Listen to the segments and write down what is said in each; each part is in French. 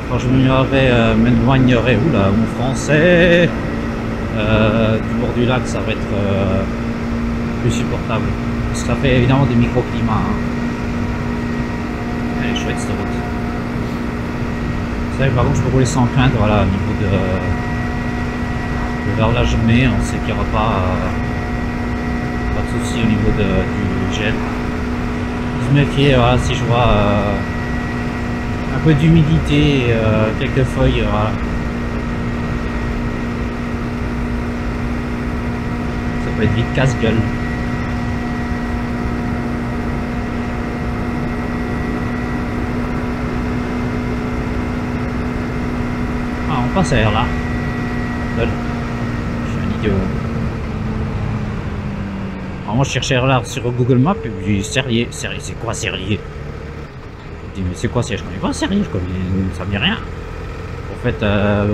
Quand je m'éloignerai, oula, mon français, du bord du lac, ça va être plus supportable. Ça fait évidemment des microclimats. Hein. Elle est chouette cette route. Vous savez, par contre, je peux rouler sans crainte, voilà, au niveau de vers la journée, on sait qu'il n'y aura pas de souci au niveau du gel. Je me méfier, voilà, si je vois un peu d'humidité, quelques feuilles, voilà. Ça peut être vite casse-gueule. Ah, on passe à R là. Lol. Je suis un idiot. Alors moi je cherchais R là sur Google Maps et puis Serrier. Serrier, c'est quoi Serrier? Je dis mais c'est quoi Serrier? Je connais pas Serrier, ça me dit rien. En fait,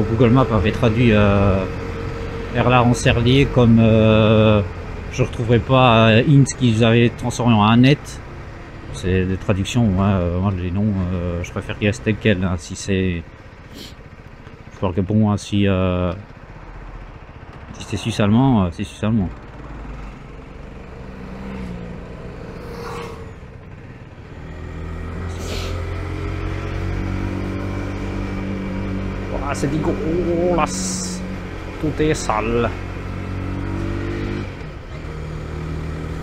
Google Maps avait traduit Erla en Serlier comme je retrouverai pas int qu'ils avaient transformé en un net. C'est des traductions, moi les noms je préfère qu'ils restent tels quels, hein, si c'est. Je parle que pour moi, si c'est suisse-allemand, c'est suisse-allemand. Voilà, c'est dégueulasse. Tout est sale.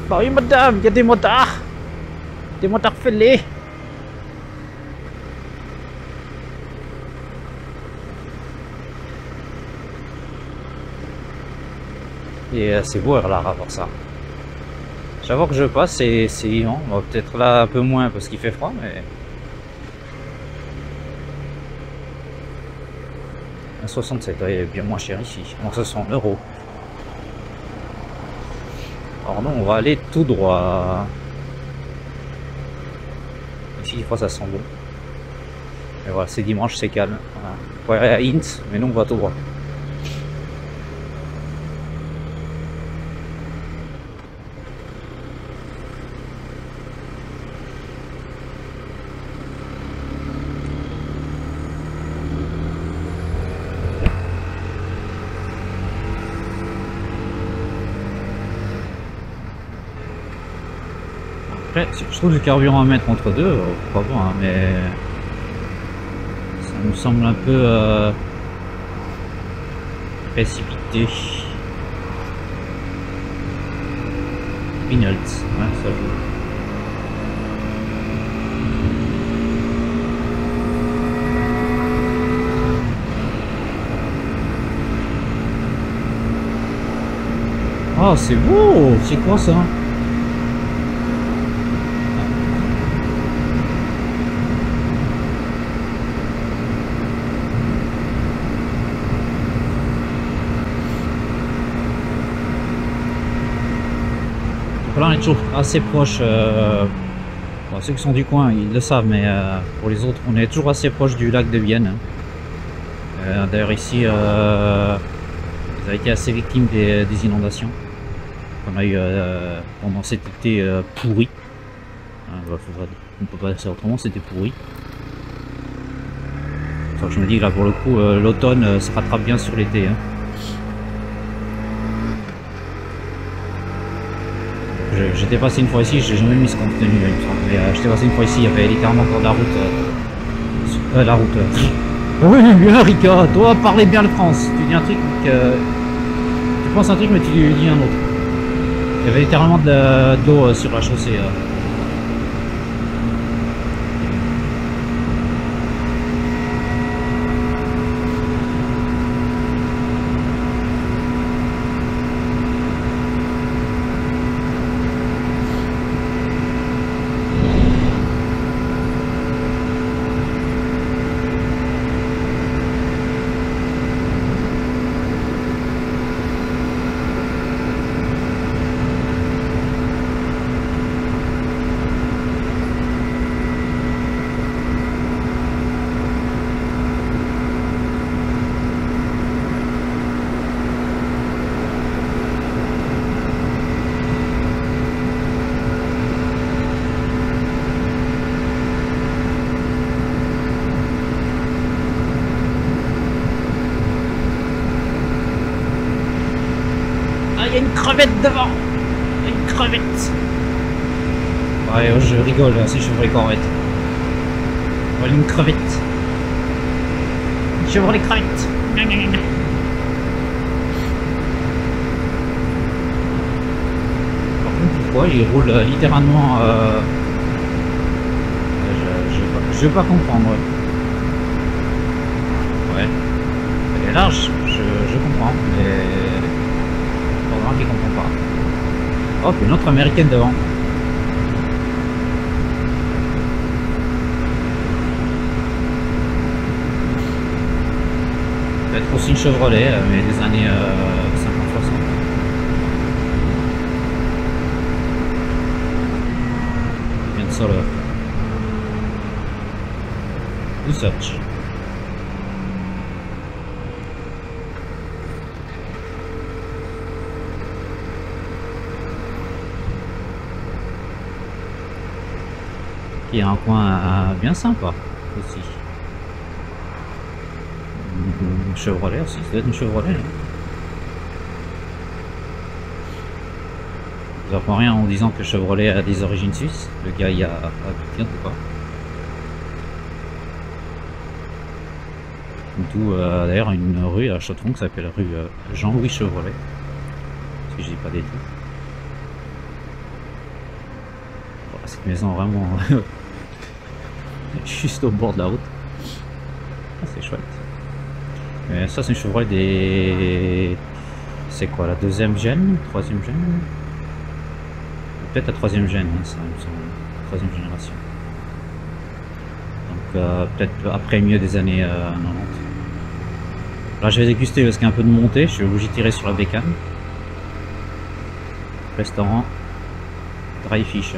Bah oui madame, il y a des motards. Des motards fêlés. Et c'est beau là à voir ça. J'avoue que je passe, c'est vivant. On va peut-être là un peu moins parce qu'il fait froid, mais. 1,67, ouais, bien moins cher ici. Donc ce sont €. Alors non, on va aller tout droit. Ici, des fois ça sent bon. Et voilà, c'est dimanche, c'est calme. Voilà. On pourrait aller à Int, mais non, on va tout droit. Après, si je trouve du carburant à mettre entre deux, pourquoi pas, hein, mais ça me semble un peu précipité. Peanuts, ouais, ça joue. Oh, c'est beau! C'est quoi ça? Là on est toujours assez proche, bon, ceux qui sont du coin ils le savent, mais pour les autres on est toujours assez proche du lac de Vienne. D'ailleurs ici ils avaient été assez victimes des inondations qu'on a eu pendant cet été pourri. On ne peut pas dire ça autrement, c'était pourri. Donc je me dis que là pour le coup l'automne se rattrape bien sur l'été. Hein. J'étais passé une fois ici, j'ai jamais mis ce compte tenu, mais j'étais passé une fois ici, il y avait littéralement encore de la route. La route. Oui, bien Rika, toi parlez bien le France. Tu dis un truc, tu penses un truc mais tu dis un autre. Il y avait littéralement de d'eau sur la chaussée. crevette devant. Une crevette. Ouais, je rigole, c'est Chevrolet Corvette. Voilà une crevette. Une Chevrolet crevette. Par contre, pourquoi il roule littéralement je veux pas comprendre. Ouais. Elle est large, je comprends, mais vraiment qu'il comprend pas. Hop, une autre américaine devant. Peut-être aussi une Chevrolet, mais des années 50-60. Bien de solo. Ou search. Il y a un coin bien sympa aussi. Une Chevrolet aussi, ça doit être une Chevrolet. Hein. Je n'apprends rien en disant que Chevrolet a des origines suisses. Le gars y a habité en tout cas. D'où d'ailleurs une rue à Chaux-de-Fonds qui s'appelle rue Jean-Louis Chevrolet. Si je dis pas des tout. Voilà, cette maison vraiment juste au bord de la route. Ah, c'est chouette. Mais ça c'est une Chevrolet des... C'est quoi, la deuxième gène? Troisième gène? Peut-être la troisième gène, hein, ça me semble. Troisième génération. Donc peut-être après mieux des années 90. Là je vais déguster parce qu'il y a un peu de montée, je suis obligé de tirer sur la bécane. Restaurant Dry Fish.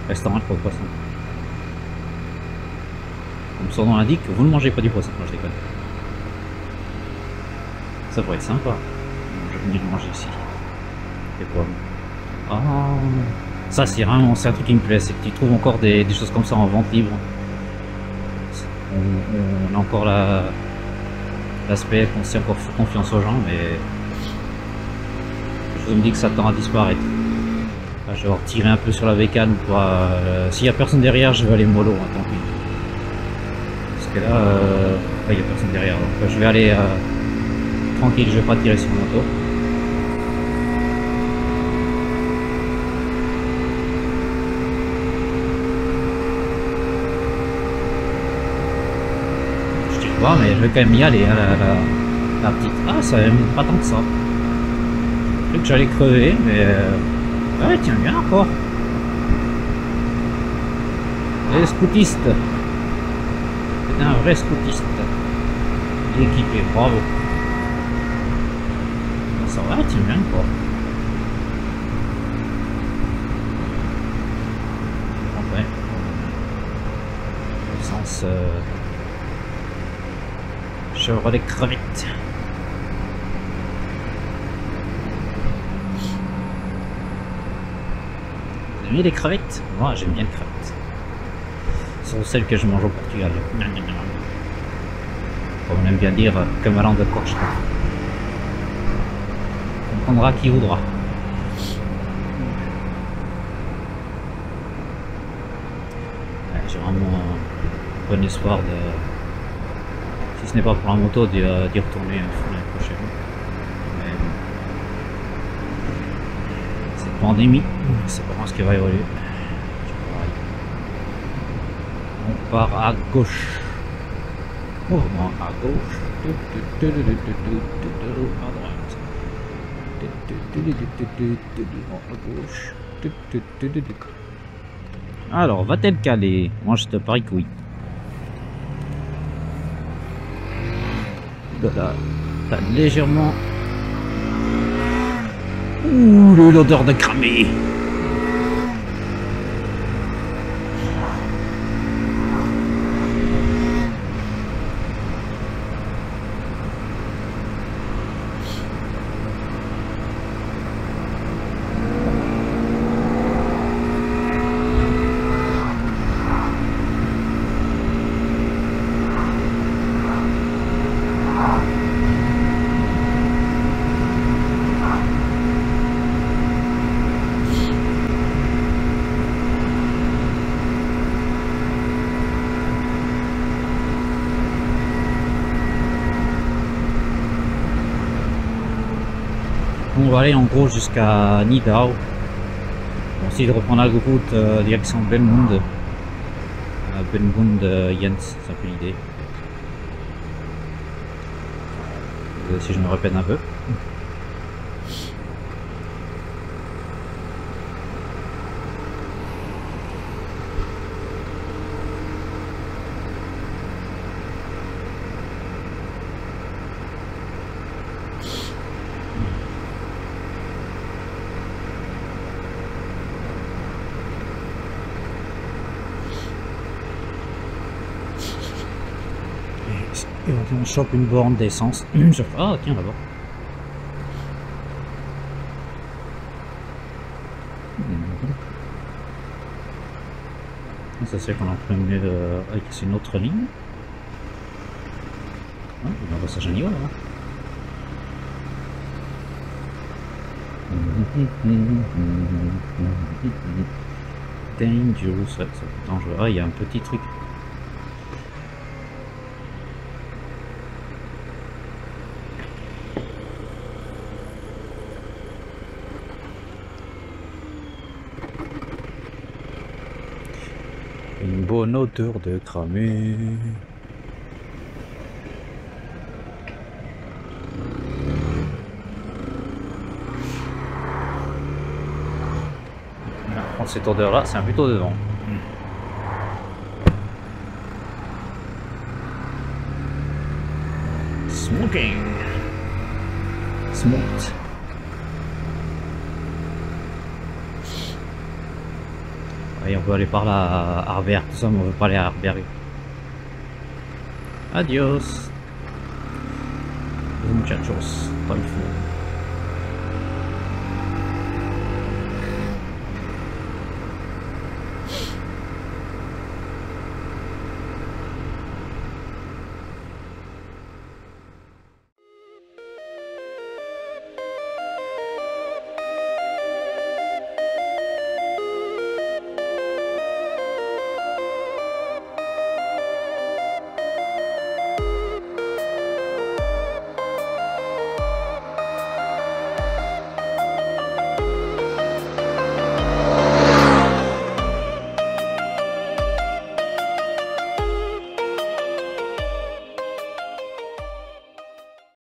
Restaurant pour le poisson. Comme son nom l'indique, vous ne mangez pas du poisson, moi je déconne. Ça pourrait être sympa. Je vais venir manger ici. Des pommes. Oh, ça c'est vraiment, c'est un truc qui me plaît, c'est que tu trouves encore des choses comme ça en vente libre. On a encore l'aspect qu'on sait encore faire confiance aux gens, mais je me dis que ça tend à disparaître. Là, je vais retirer un peu sur la bécane pour s'il n'y a personne derrière, je vais aller mollo, hein, tant pis. Parce que là, il n'y a personne derrière, donc je vais aller tranquille, je vais pas tirer sur mon moto. Ouais, mais je vais quand même y aller, hein, la petite. Ah, ça même pas tant que ça. Je croyais que j'allais crever, mais ouais, tiens bien encore. Les scoutistes. C'est un vrai scoutiste. Il est équipé, bravo. Ça va, tiens bien encore. Ouais. Sens. Chevrolet crevette. Vous aimez les crevettes? Moi j'aime bien les crevettes. Ce sont celles que je mange au Portugal. Comme on aime bien dire, comme un de coche. On comprendra qui voudra. J'ai vraiment bon espoir de... Si ce n'est pas pour la moto, d'y retourner l'année prochaine. Mais cette pandémie, c'est pas ce qui va évoluer. On part à gauche. Mouvement à gauche. À droite. À gauche. Alors, va-t-elle caler? Moi je te parie que oui. Là, légèrement. Ouh, l'odeur de cramé. on va aller en gros jusqu'à Nidau. On va essayer de reprendre la route direction Belmund. Belmund Jens, c'est un peu l'idée. Si je me répète un peu. Et on chope une borne d'essence. Ah tiens là-bas. Ça c'est qu'on a imprimé avec une autre ligne. Ah, il y a un passage à niveau là. Dangerous, ça peut être dangereux. Ah, il y a un petit truc. Une bonne odeur de cramé. Cette odeur là, c'est un plutôt devant. Smoking. Smoked. Et on peut aller par là à Arberg, tout ça, mais on veut pas aller à Arberg. Adios. Les muchachos, pas le fou.